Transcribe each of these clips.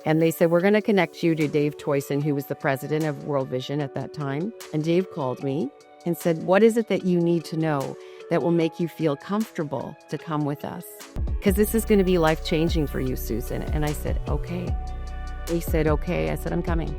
And they said, we're going to connect you to Dave Toycen, who was the president of World Vision at that time. And Dave called me and said, what is it that you need to know that will make you feel comfortable to come with us? Because this is going to be life-changing for you, Susan. And I said, okay. He said, okay. I said, I'm coming.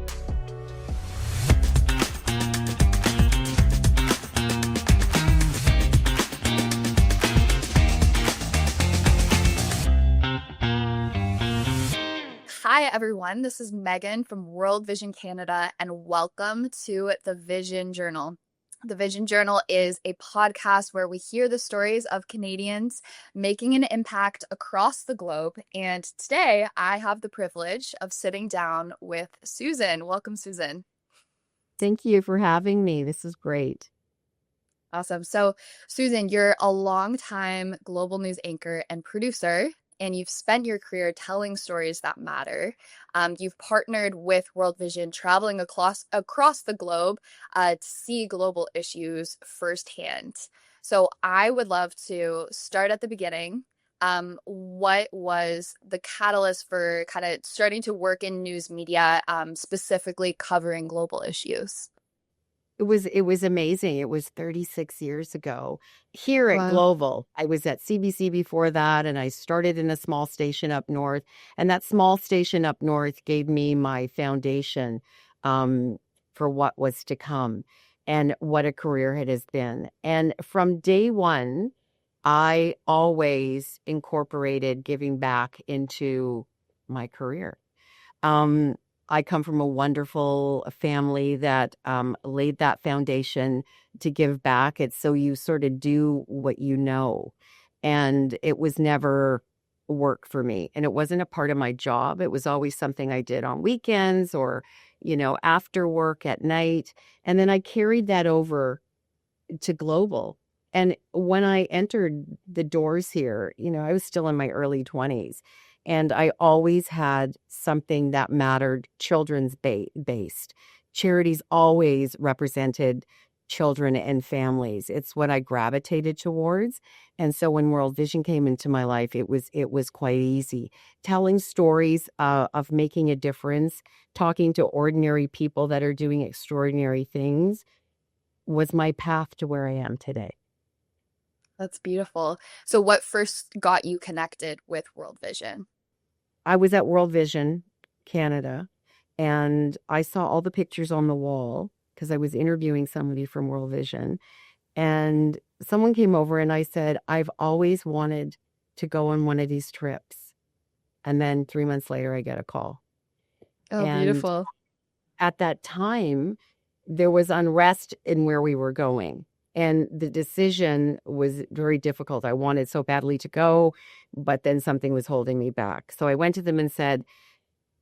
Hi, everyone. This is Megan from World Vision Canada, and welcome to the Vision Journal. The Vision Journal is a podcast where we hear the stories of Canadians making an impact across the globe. And today I have the privilege of sitting down with Susan. Welcome, Susan. Thank you for having me. This is great. Awesome. So, Susan, you're a longtime global news anchor and producer, and you've spent your career telling stories that matter. You've partnered with World Vision, traveling across the globe to see global issues firsthand. So I would love to start at the beginning. What was the catalyst for kind of starting to work in news media, specifically covering global issues? It was amazing. It was 36 years ago here at Wow. Global. I was at CBC before that, and I started in a small station up north. And that small station up north gave me my foundation for what was to come and what a career it has been. And from day one, I always incorporated giving back into my career. I come from a wonderful family that laid that foundation to give back. It's so you sort of do what you know. And it was never work for me. And it wasn't a part of my job. It was always something I did on weekends or, after work at night. And then I carried that over to Global. And when I entered the doors here, I was still in my early 20s. And I always had something that mattered children's based. Charities always represented children and families. It's what I gravitated towards. And so when World Vision came into my life, it was quite easy. Telling stories of making a difference, talking to ordinary people that are doing extraordinary things was my path to where I am today. That's beautiful. So what first got you connected with World Vision? I was at World Vision Canada, and I saw all the pictures on the wall because I was interviewing somebody from World Vision. And someone came over and I said, I've always wanted to go on one of these trips. And then 3 months later, I get a call. Oh, And beautiful. at that time, there was unrest in where we were going. And the decision was very difficult. I wanted so badly to go, but then something was holding me back. So I went to them and said,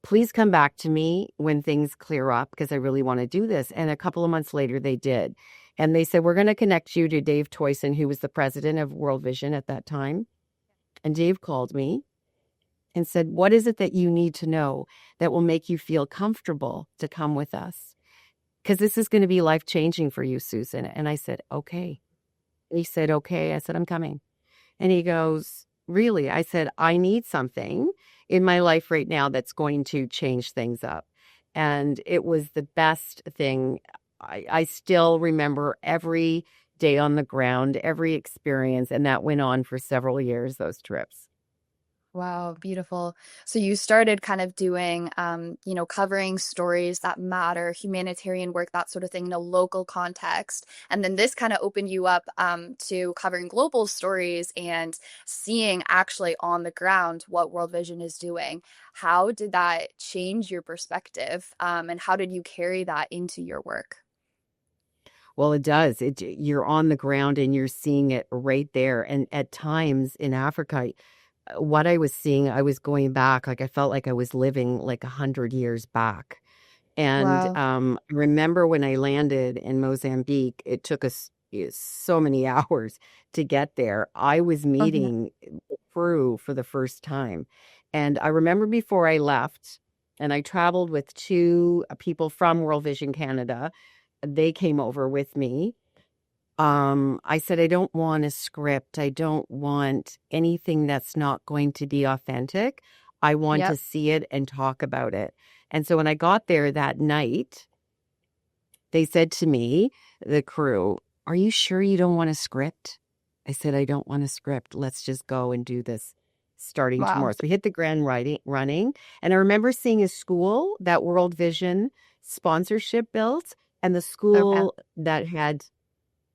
please come back to me when things clear up because I really want to do this. And a couple of months later, they did. And they said, we're going to connect you to Dave Toycen, who was the president of World Vision at that time. And Dave called me and said, what is it that you need to know that will make you feel comfortable to come with us? Because this is going to be life-changing for you, Susan. And I said, okay. And he said, okay. I said, I'm coming. And he goes, really? I said, I need something in my life right now that's going to change things up. And it was the best thing. I still remember every day on the ground, every experience. And that went on for several years, those trips. Wow, beautiful. So you started kind of doing, covering stories that matter, humanitarian work, that sort of thing in a local context. And then this kind of opened you up to covering global stories and seeing actually on the ground what World Vision is doing. How did that change your perspective? And how did you carry that into your work? Well, it does. You're on the ground and you're seeing it right there. And at times in Africa, what I was seeing, I was going back, like I felt like I was living like 100 years back. And Wow. remember when I landed in Mozambique, it took us so many hours to get there. I was Oh, yeah. meeting the crew for the first time. And I remember before I left, and I traveled with two people from World Vision Canada. They came over with me. I said, I don't want a script. I don't want anything that's not going to be authentic. I want to Yep. see it and talk about it. And so when I got there that night, they said to me, the crew, "Are you sure you don't want a script?" I said, "I don't want a script. Let's just go and do this starting tomorrow." Wow. So we hit the ground running. And I remember seeing a school that World Vision sponsorship built, and the Okay. school that had,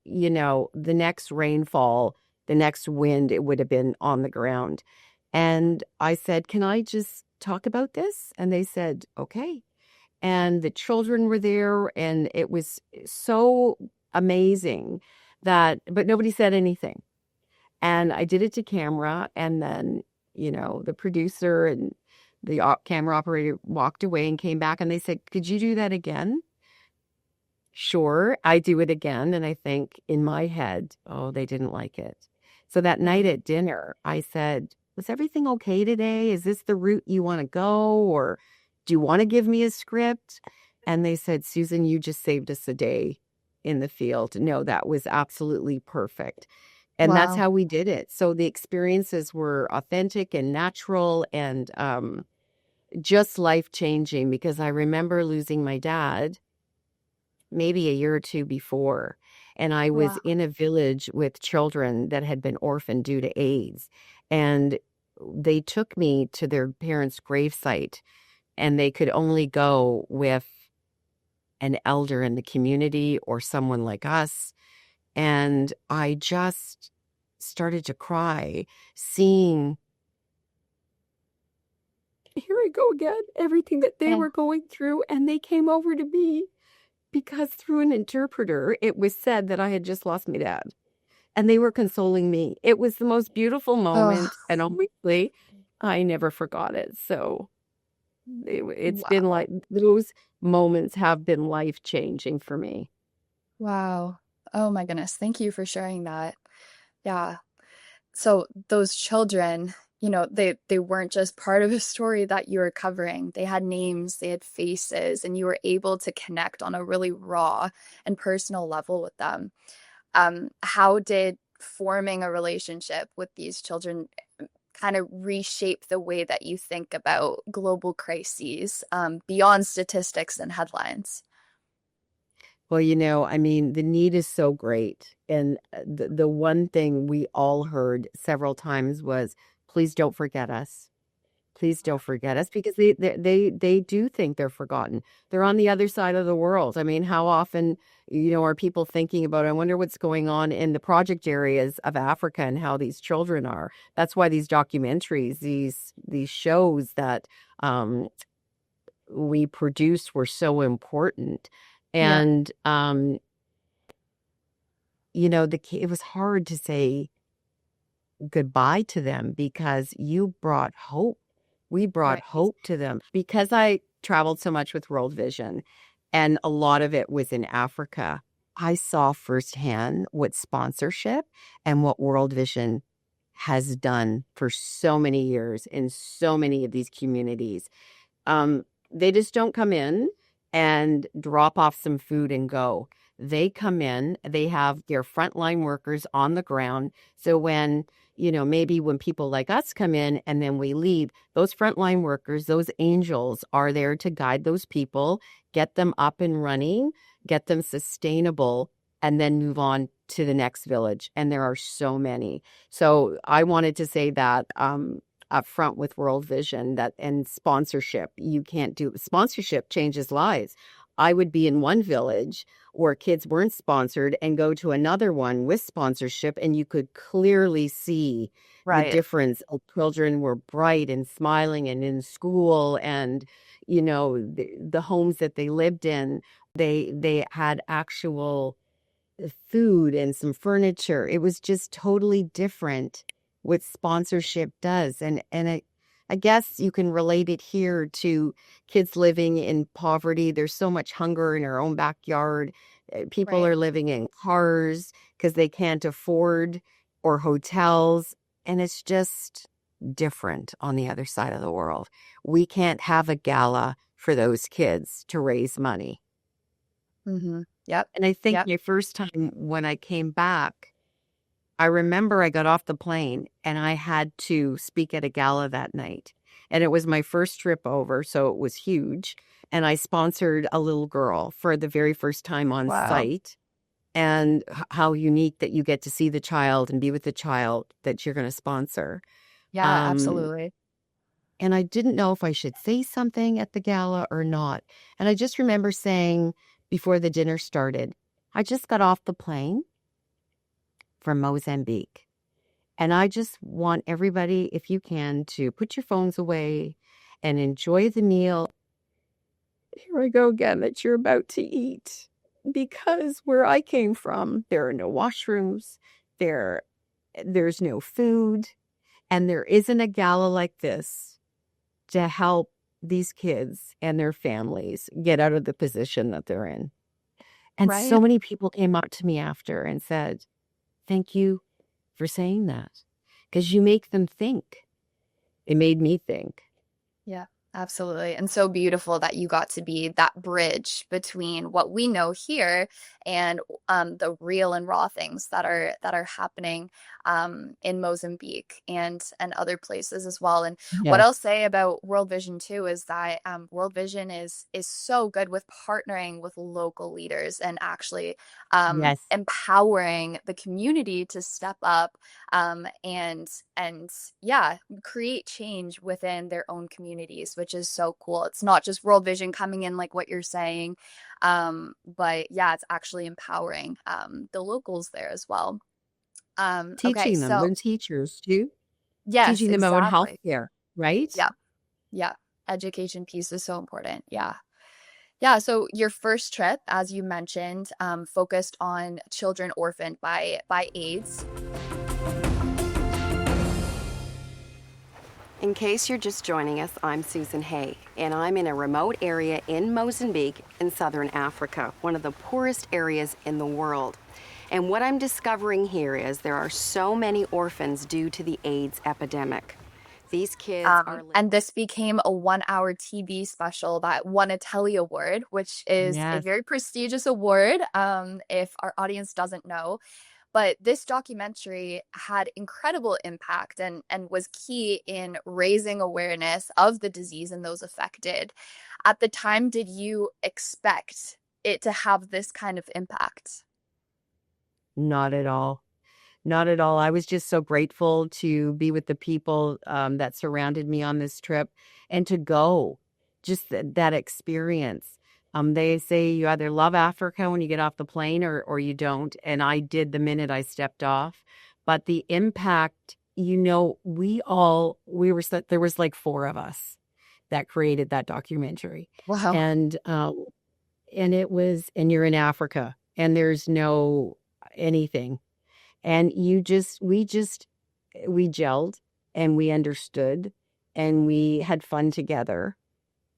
the next rainfall, the next wind, it would have been on the ground. And I said, "Can I just talk about this?" And they said, "Okay." And the children were there, and it was so amazing but nobody said anything. And I did it to camera, and then, the producer and the camera operator walked away and came back, and they said, "Could you do that again?" Sure, I do it again. And I think in my head, oh, they didn't like it. So that night Mm. at dinner, I said, "Was everything okay today? Is this the route you want to go? Or do you want to give me a script?" And they said, "Susan, you just saved us a day in the field." No, that was absolutely perfect. And that's Wow. how we did it. So the experiences were authentic and natural and just life changing, because I remember losing my dad maybe a year or two before. And I was Wow. in a village with children that had been orphaned due to AIDS. And they took me to their parents' gravesite, and they could only go with an elder in the community or someone like us. And I just started to cry, seeing, here I go again, everything that they Yeah. were going through. And they came over to me because through an interpreter, it was said that I had just lost my dad, and they were consoling me. It was the most beautiful Oh, moment, and honestly, I never forgot it. So it's been wow. like, those moments have been life changing for me. Wow. Oh my goodness. Thank you for sharing that. Yeah. So those children, they weren't just part of a story that you were covering. They had names, they had faces, and you were able to connect on a really raw and personal level with them. How did forming a relationship with these children kind of reshape the way that you think about global crises, beyond statistics and headlines? Well, I mean, the need is so great. And the one thing we all heard several times was, "Please don't forget us. Please don't forget us," because they do think they're forgotten. They're on the other side of the world. I mean, how often, are people thinking about, I wonder what's going on in the project areas of Africa and how these children are. That's why these documentaries, these shows that we produced were so important. Yeah, And it was hard to say goodbye to them, because you brought hope. We brought right, hope to them, because I traveled so much with World Vision, and a lot of it was in Africa. I saw firsthand what sponsorship and what World Vision has done for so many years in so many of these communities. They just don't come in and drop off some food and go. They come in, they have their frontline workers on the ground. So when, maybe when people like us come in and then we leave, those frontline workers, those angels are there to guide those people, get them up and running, get them sustainable, and then move on to the next village. And there are so many. So I wanted to say that up front with World Vision, that and sponsorship, you can't do sponsorship changes lives. I would be in one village where kids weren't sponsored and go to another one with sponsorship, and you could clearly see the right. difference. Children were bright and smiling and in school, and the homes that they lived in, they had actual food and some furniture. It was just totally different what sponsorship does. And I guess you can relate it here to kids living in poverty. There's so much hunger in our own backyard. People Right. are living in cars because they can't afford, or hotels. And it's just different on the other side of the world. We can't have a gala for those kids to raise money. Mm-hmm. Yep. And I think Yep. my first time when I came back, I remember I got off the plane and I had to speak at a gala that night. And it was my first trip over, so it was huge. And I sponsored a little girl for the very first time on Wow. site. And how unique that you get to see the child and be with the child that you're going to sponsor. Yeah, Um, absolutely. and I didn't know if I should say something at the gala or not. And I just remember saying before the dinner started, I just got off the plane from Mozambique. And I just want everybody, if you can, to put your phones away and enjoy the meal. Here I go again, that you're about to eat. Because where I came from, there are no washrooms, there's no food, and there isn't a gala like this to help these kids and their families get out of the position that they're in. And Right. so many people came up to me after and said, thank you for saying that, because you make them think. It made me think. Yeah, absolutely. And so beautiful that you got to be that bridge between what we know here and the real and raw things that are happening in Mozambique and other places as well. And what I'll Yes. say about World Vision too is that World Vision is so good with partnering with local leaders and actually Yes. empowering the community to step up and yeah, create change within their own communities, which is so cool. It's not just World Vision coming in like what you're saying, but yeah, it's actually empowering the locals there as well. Okay, Teaching them, so they're teachers too, yes, teaching them about exactly. healthcare, right? Yeah, yeah. Education piece is so important. Yeah. Yeah, so your first trip, as you mentioned, focused on children orphaned by AIDS. In case you're just joining us, I'm Susan Hay, and I'm in a remote area in Mozambique in southern Africa, one of the poorest areas in the world. And what I'm discovering here is there are so many orphans due to the AIDS epidemic. These kids are And this became a 1 hour TV special that won a Telly Award, which is a Yes. very prestigious award, if our audience doesn't know. But this documentary had incredible impact and was key in raising awareness of the disease and those affected. At the time, did you expect it to have this kind of impact? Not at all. Not at all. I was just so grateful to be with the people that surrounded me on this trip and to go, just that experience. They say you either love Africa when you get off the plane or you don't. And I did the minute I stepped off. But the impact, there was like four of us that created that documentary. Wow. And, and you're in Africa and there's no anything and we gelled and we understood and we had fun together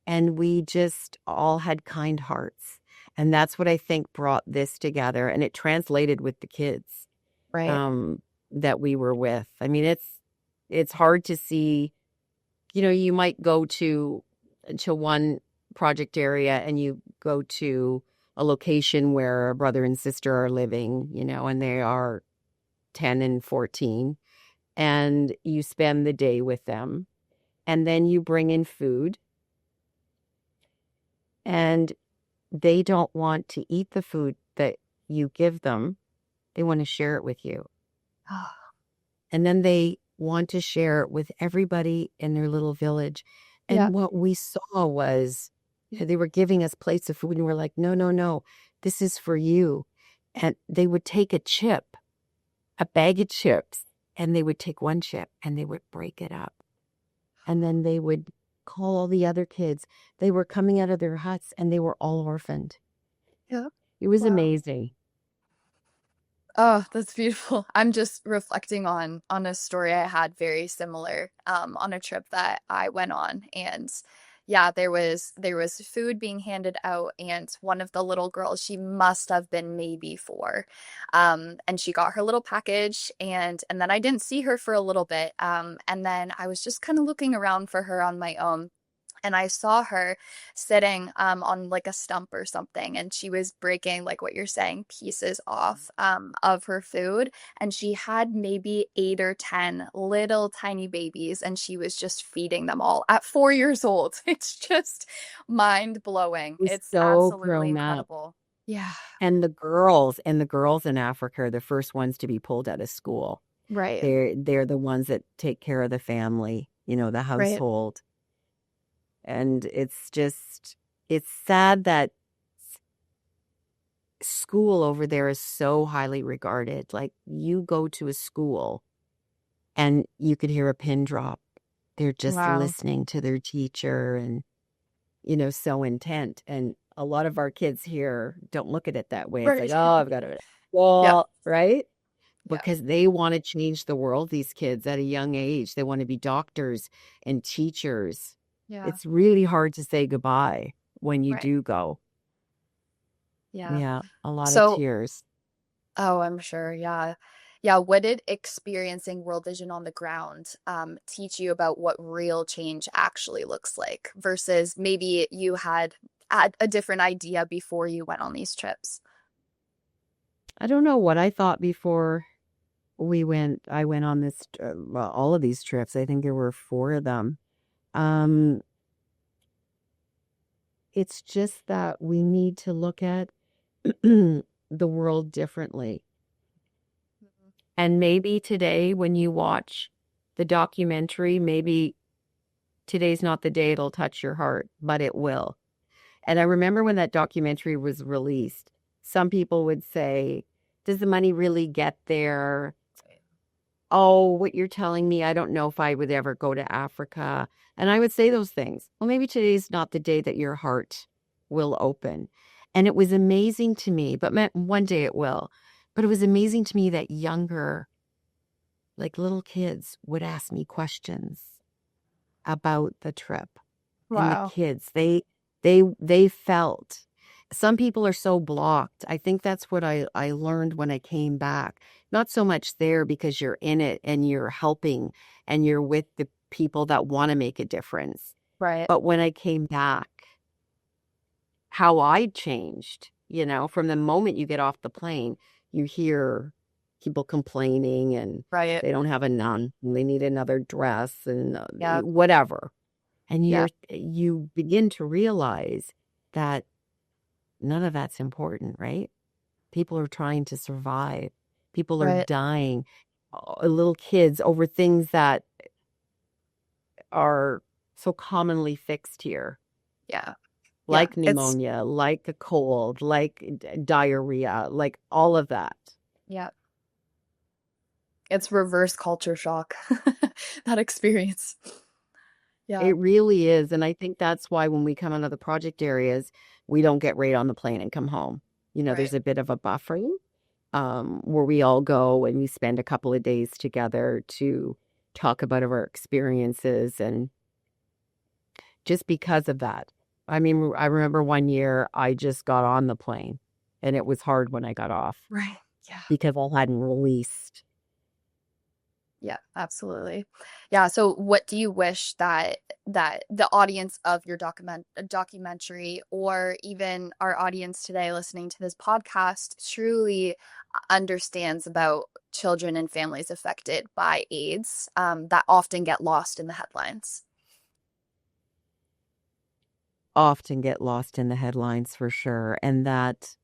and we just all had kind hearts. And that's what I think brought this together. And it translated with the kids Right. um, that we were with. I mean, it's hard to see, you might go to one project area and you go to a location where a brother and sister are living, and they are 10 and 14, and you spend the day with them. And then you bring in food, and they don't want to eat the food that you give them. They want to share it with you. And then they want to share it with everybody in their little village. Yeah. And what we saw was they were giving us plates of food, and we're like, no, no, no, this is for you. And they would take a bag of chips, and they would take one chip and they would break it up. And then they would call all the other kids. They were coming out of their huts and they were all orphaned. Yeah. It was Wow. amazing. Oh, that's beautiful. I'm just reflecting on a story I had very similar on a trip that I went on. And yeah, there was food being handed out, and one of the little girls, she must have been maybe 4. And she got her little package, and then I didn't see her for a little bit. And then I was just kind of looking around for her on my own. And I saw her sitting on like a stump or something, and she was breaking, like what you're saying, pieces off of her food. And she had maybe 8 or 10 little tiny babies, and she was just feeding them all at 4 years old. It's just mind blowing. Was It's so absolutely grown up. incredible. Yeah, And the girls in Africa are the first ones to be pulled out of school. right, They're the ones that take care of the family, the right. household. And it's sad that school over there is so highly regarded. Like, you go to a school and you could hear a pin drop. They're just Wow. listening to their teacher and, so intent. And a lot of our kids here don't look at it that way. It's like, Right. oh, I've got to, Yep. well, right? Yep. Because they want to change the world, these kids, at a young age. They want to be doctors and teachers. Yeah. It's really hard to say goodbye when you Right. do go. Yeah. Yeah, a lot of So, tears. oh, I'm sure. Yeah. Yeah. What did experiencing World Vision on the ground teach you about what real change actually looks like versus maybe you had a different idea before you went on these trips? I don't know what I thought before I went on well, all of these trips. I think there were four of them. Um, it's just that we need to look at the world differently. Mhm. And maybe today, when you watch the documentary, maybe today's not the day it'll touch your heart, but it will. And I remember when that documentary was released, some people would say, does the money really get there? Oh, what you're telling me, I don't know if I would ever go to Africa. And I would say those things. Well, maybe today's not the day that your heart will open. And it was amazing to me, but one day it will. But it was amazing to me that younger, like little kids, would ask me questions about the trip. And the Wow. kids, they felt. Some people are so blocked. I think that's what I learned when I came back. Not so much there because you're in it and you're helping and you're with the people that want to make a difference. Right. But when I came back, how I changed, from the moment you get off the plane, you hear people complaining and Right. they don't have a nun, and they need another dress and Yeah. whatever. And Yeah. you begin to realize that none of that's important, right? People are trying to survive. People are Right. dying, little kids, over things that are so commonly fixed here, Yeah. Yeah. like pneumonia, like a cold, like diarrhea, like all of that. Yeah. It's reverse culture shock, that experience. Yeah. It really is. And I think that's why when we come out of the project areas, we don't get right on the plane and come home. Right. There's a bit of a buffer where we all go and we spend a couple of days together to talk about our experiences. And just because of that, I mean, I remember one year I just got on the plane and it was hard when I got off Right. Yeah. because all hadn't released. Yeah, absolutely. Yeah, so what do you wish that the audience of your documentary or even our audience today listening to this podcast truly understands about children and families affected by AIDS that often get lost in the headlines? Often get lost in the headlines for sure. And that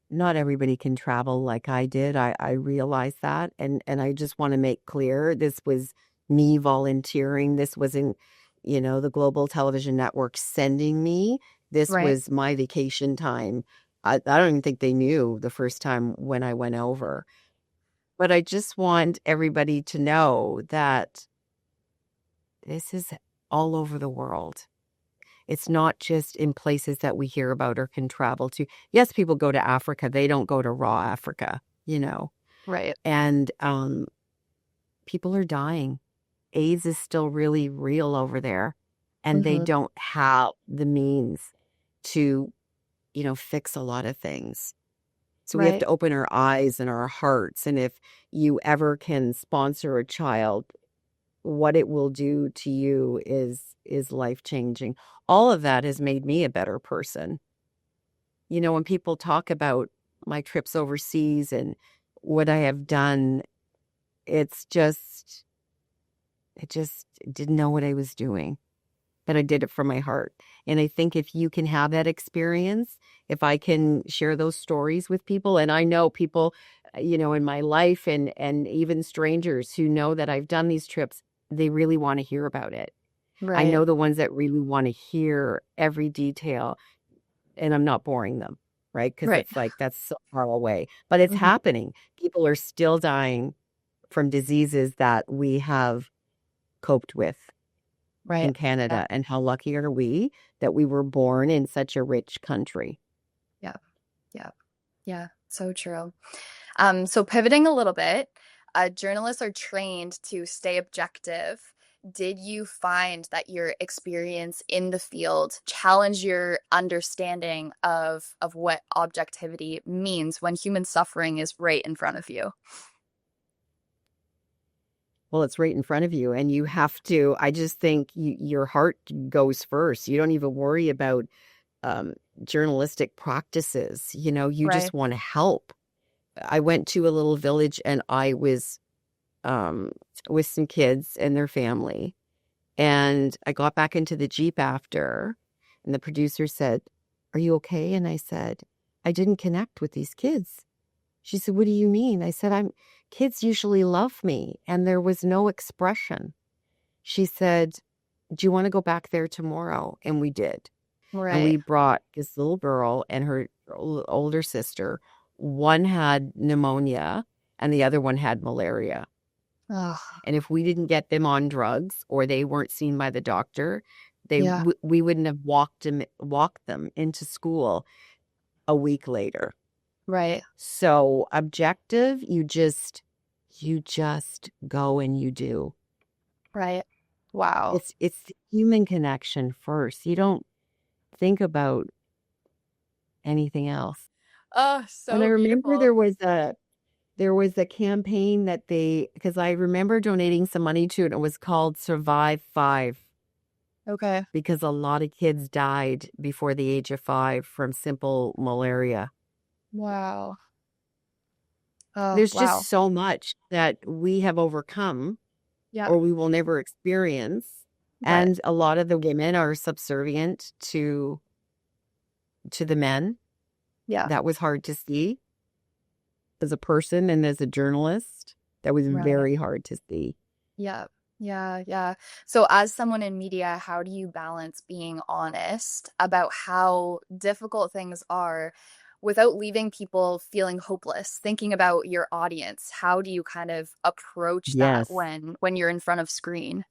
not everybody can travel like I did. I realize that. And I just want to make clear this was me volunteering. This wasn't, the Global Television Network sending me. This Right. was my vacation time. I don't even think they knew the first time when I went over. But I just want everybody to know that this is all over the world. It's not just in places that we hear about or can travel to. Yes, people go to Africa. They don't go to raw Africa. Right. And people are dying. AIDS is still really real over there. And they Hmm. don't have the means to, fix a lot of things. So we have Right. to open our eyes and our hearts. And if you ever can sponsor a child, what it will do to you is life-changing. All of that has made me a better person. You know, when people talk about my trips overseas and what I have done, it's just, I just didn't know what I was doing, but I did it from my heart. And I think if you can have that experience, if I can share those stories with people, and I know people, you know, in my life and even strangers who know that I've done these trips, they really want to hear about it. I Right. know the ones that really want to hear every detail, and I'm not boring them, right? Because Right. it's like that's so far away, but it's Mhm. happening. People are still dying from diseases that we have coped with Right. in Yeah. Canada. And how lucky are we that we were born in such a rich country? Yeah. Yeah. Yeah. So true. So pivoting a little bit, journalists are trained to stay objective. Did you find that your experience in the field challenged your understanding of what objectivity means when human suffering is right in front of you? Well, it's right in front of you, and you have to. I just think your heart goes first. You don't even worry about um, journalistic practices. You know, you just Right. want to help. I went to a little village and I was um, with some kids and their family. And I got back into the Jeep after, and the producer said, "Are you okay?" And I said, "I didn't connect with these kids." She said, "What do you mean?" I said, Kids usually love me." And there was no expression. She said, "Do you want to go back there tomorrow?" And we did. And Right. we brought this little girl and her older sister. One had pneumonia and the other one had malaria. Oh, And if we didn't get them on drugs or they weren't seen by the doctor, yeah. we wouldn't have walked them into school a week later. Right. So objective, you just go and you do. Right. Wow. It's the human connection first. You don't think about anything else. Oh, And I so remember beautiful. there was a campaign that because I remember donating some money to it. It was called Survive 5 Okay. because a lot of kids died before the age of 5 from simple malaria. Wow. Oh, There's just wow. so much that we have overcome Yeah. or we will never experience. Right. And a lot of the women are subservient to the men. Yeah. That was hard to see as a person and as a journalist. That was Right. very hard to see. Yeah. Yeah. Yeah. So, as someone in media, how do you balance being honest about how difficult things are without leaving people feeling hopeless? Thinking about your audience, how do you kind of approach that Yes. when you're in front of screen?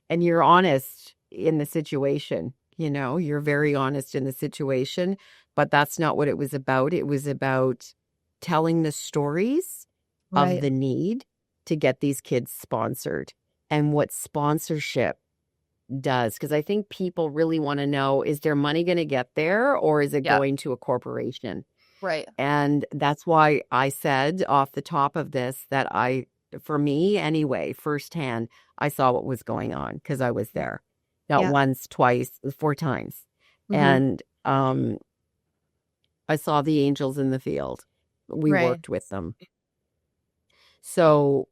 And you're honest in the situation, you know, you're very honest in the situation, but that's not what it was about. It was about telling the stories of Right. the need to get these kids sponsored and what sponsorship does. Because I think people really want to know, is their money going to get there or is it Yeah. going to a corporation? Right. And that's why I said off the top of this that for me anyway, firsthand, I saw what was going on because I was there. Not Yeah. once, twice, 4 times. Hmm. And I saw the angels in the field. We Right. worked with them. So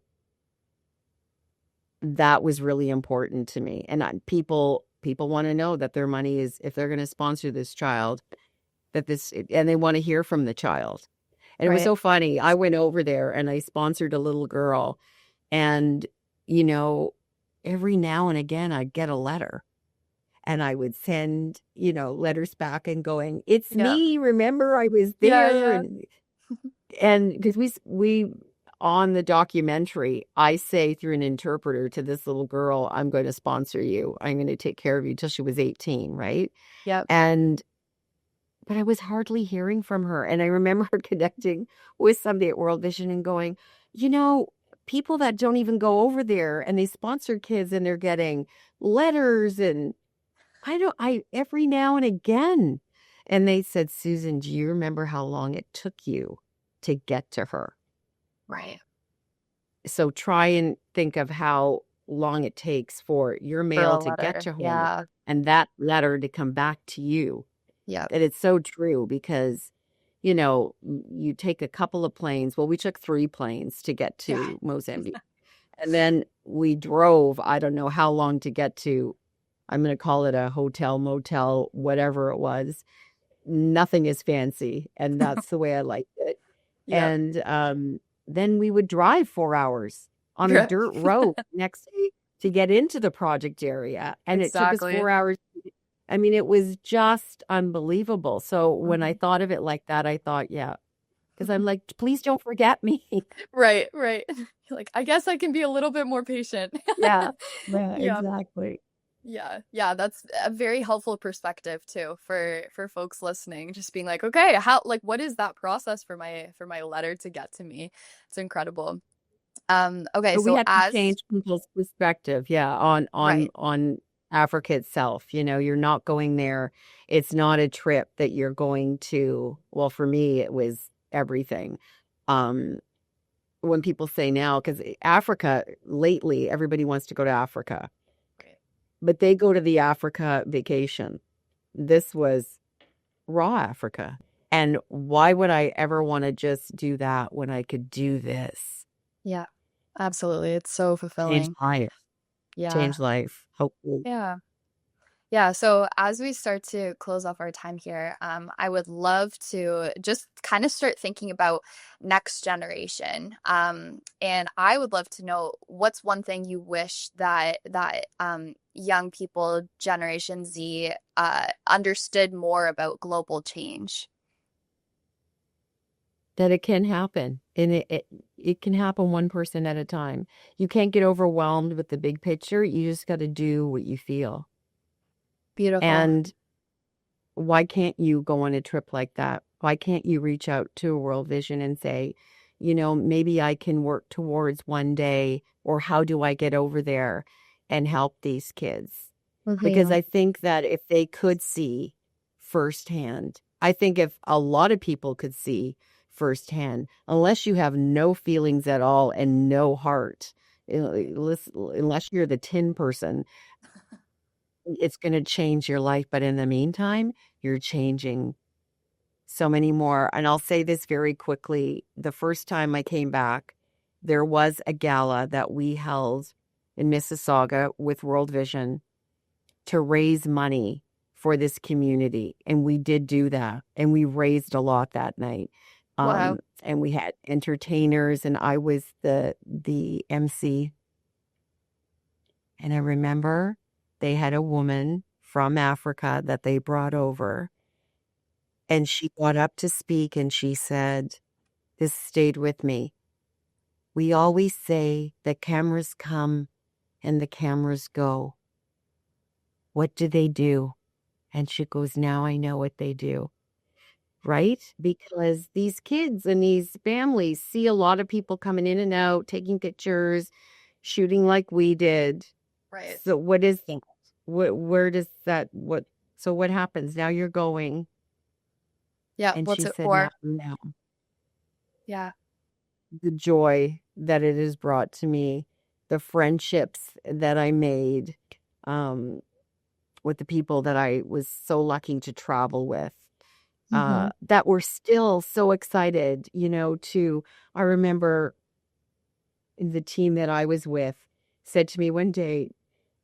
that was really important to me. And people want to know that their money is, if they're going to sponsor this child, and they want to hear from the child. And it was Right. so funny. I went over there and I sponsored a little girl. And, you know, every now and again I'd get a letter and I would send, you know, letters back and going, "It's Yeah. me. Remember I was Yeah. there." Yeah. And because we on the documentary, I say through an interpreter to this little girl, "I'm going to sponsor you. I'm going to take care of you," till she was 18, right? Yep. And but I was hardly hearing from her. And I remember connecting with somebody at World Vision and going, you know, people that don't even go over there and they sponsor kids and they're getting letters and I every now and again. And they said, "Susan, do you remember how long it took you to get to her?" Right. So try and think of how long it takes for your For mail a to get letter. to home Yeah. and that letter to come back to you. Yep. And it's so true because, you take a couple of planes. Well, we took 3 planes to get Yeah. to Mozambique. And then we drove, I don't know how long to get to, I'm going to call it a hotel, motel, whatever it was. Nothing is fancy. And that's the way I liked it. Yep. And then we would drive 4 hours on a Yeah. dirt road next day to get into the project area. And it took us Exactly. 4 hours. I mean, it was just unbelievable. So when I Mhm. thought of it like that, I thought, yeah, because I'm like, please don't forget me. Right, right. Like, I guess I can be a little bit more patient. Yeah. Yeah, Yeah. exactly. Yeah, yeah, that's a very helpful perspective too for folks listening. Just being like, okay, how like what is that process for my letter to get to me? It's incredible. Okay, But we so had to as change people's perspective, yeah, on right, Africa itself. You're not going there. It's not a trip that you're going to. Well, for me, it was everything. Um, when people say now, because Africa, lately, everybody wants to go to Africa, right, but they go to the Africa vacation. This was raw Africa. And why would I ever want to just do that when I could do this? yeah, absolutely. It's so Change fulfilling. life. Yeah, Change life, hopefully. yeah. Yeah, so as we start to close off our time here, I would love to just kind of start thinking about next generation. And I would love to know what's one thing you wish that young people, Generation Z, understood more about global change. That it can happen. And it can happen one person at a time. You can't get overwhelmed with the big picture. You just got to do what you feel. Beautiful. And why can't you go on a trip like that? Why can't you reach out to a World Vision and say, maybe I can work towards one day, or how do I get over there and help these kids? Because Hmm. I think that if they could see firsthand, I think if a lot of people could see firsthand, unless you have no feelings at all and no heart, unless you're the tin person, it's going to change your life. But in the meantime, you're changing so many more. And I'll say this very quickly. The first time I came back, there was a gala that we held in Mississauga with World Vision to raise money for this community. And we did do that. And we raised a lot that night. Wow. And we had entertainers, and I was the MC. And I remember they had a woman from Africa that they brought over. And she got up to speak and she said, this stayed with me. We always say the cameras come and the cameras go. What do they do? And she goes, now I know what they do. Right? Because these kids and these families see a lot of people coming in and out, taking pictures, shooting like we did. Right. So what is that? Where does that, so what happens? Now you're going. Yeah, And what's she it said, for? now Yeah. the joy that it has brought to me, the friendships that I made um, with the people that I was so lucky to travel with, Hmm. that were still so excited, I remember the team that I was with said to me one day,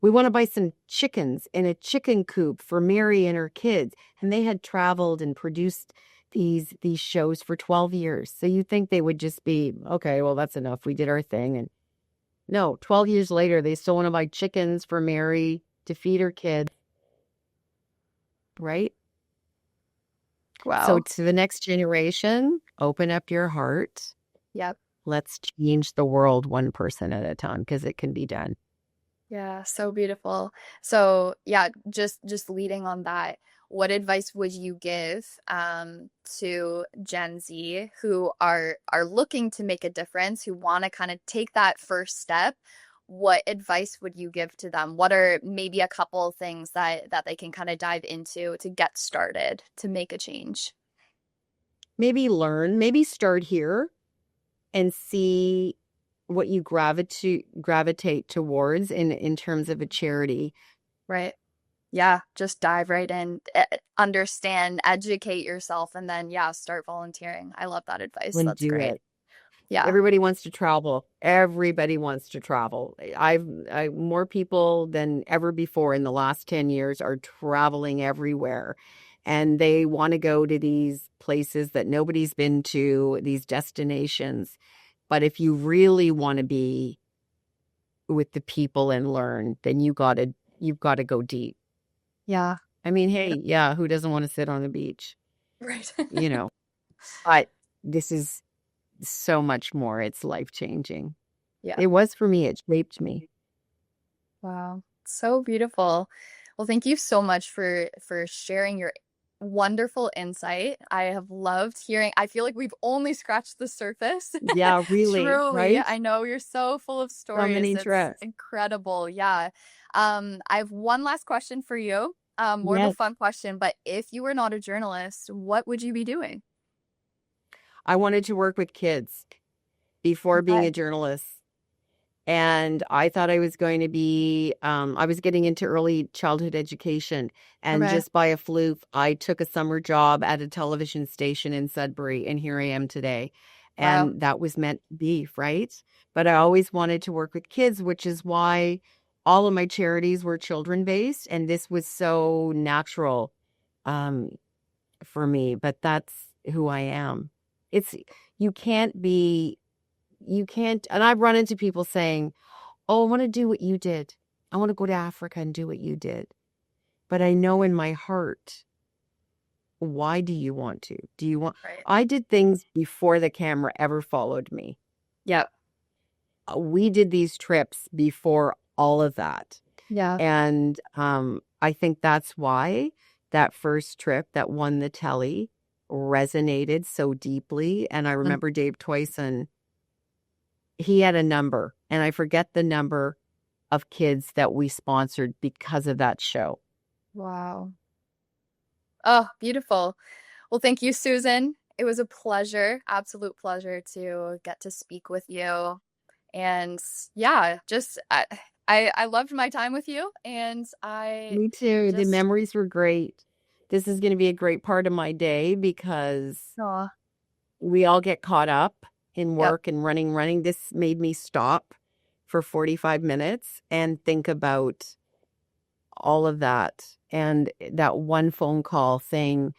we want to buy some chickens in a chicken coop for Mary and her kids. And they had traveled and produced these shows for 12 years. So you think they would just be, okay, well, that's enough. We did our thing. And no, 12 years later, they still want to buy chickens for Mary to feed her kids, right? So Wow. to the next generation, open up your heart. Yep. Let's change the world one person at a time because it can be done. Yeah, so beautiful. So, yeah, just leading on that, what advice would you give to Gen Z who are looking to make a difference, who want to kind of take that first step? What advice would you give to them? What are maybe a couple of things that they can kind of dive into to get started, to make a change? Maybe start here and see. what you gravitate towards in terms of a charity. Right. Yeah, just dive right in, understand, educate yourself, and then, yeah, start volunteering. I love that advice. And That's do great. it. Yeah. Everybody wants to travel. Everybody wants to travel. More people than ever before in the last 10 years are traveling everywhere. And they want to go to these places that nobody's been to, these destinations. But if you really want to be with the people and learn, then you've got to go deep. Yeah. I mean, hey, yeah, who doesn't want to sit on the beach? Right. You know, but this is so much more. It's life-changing. Yeah. It was for me. It shaped me. Wow. So beautiful. Well, thank you so much for sharing your wonderful insight. I have loved hearing. I feel like we've only scratched the surface. Yeah, really, Truly. right? I know you're so full of So stories. many It's trips. incredible. Yeah. I have one last question for you. More of a Yes. fun question, but if you were not a journalist, what would you be doing? I wanted to work with kids before being Okay. a journalist. And I thought I was going to be, I was getting into early childhood education. And Okay. just by a fluke, I took a summer job at a television station in Sudbury. And here I am today. Wow. And that was meant to be, right? But I always wanted to work with kids, which is why all of my charities were children based. And this was so natural um, for me. But that's who I am. It's, you can't be you can't, and I've run into people saying, oh, I want to do what you did. I want to go to Africa and do what you did. But I know in my heart, why do you want to? Do you want? Right. I did things before the camera ever followed me. Yep. We did these trips before all of that. Yeah. And I think that's why that first trip that won the Telly resonated so deeply. And I Mm. remember Dave Toycen, he had a number, and I forget the number of kids that we sponsored because of that show. Wow. Oh, beautiful. Well, thank you, Susan. It was a pleasure, absolute pleasure to get to speak with you. And yeah, just I loved my time with you, and I Me too. The just memories were great. This is going to be a great part of my day because oh, we all get caught up in yep, work and running. This made me stop for 45 minutes and think about all of that. And that one phone call saying,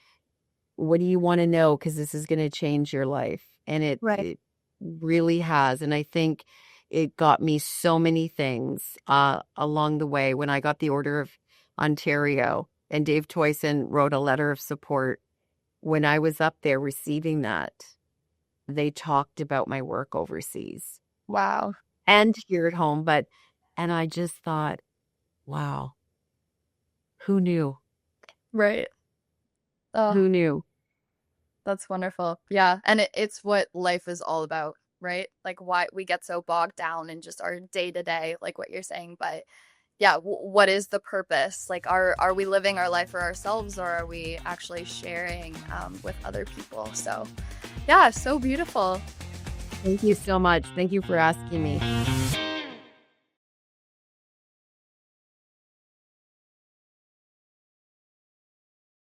what do you want to know? Because this is going to change your life. And right. it really has. And I think it got me so many things along the way. When I got the Order of Ontario and Dave Toycen wrote a letter of support, when I was up there receiving that, they talked about my work overseas Wow. and here at home. And I just thought, wow, who knew? Right. Oh, Who knew? that's wonderful. Yeah, and it's what life is all about, right? Like why we get so bogged down in just our day to day, like what you're saying, but yeah, what is the purpose? Like, are we living our life for ourselves, or are we actually sharing with other people? So, yeah, so beautiful. Thank you so much. Thank you for asking me.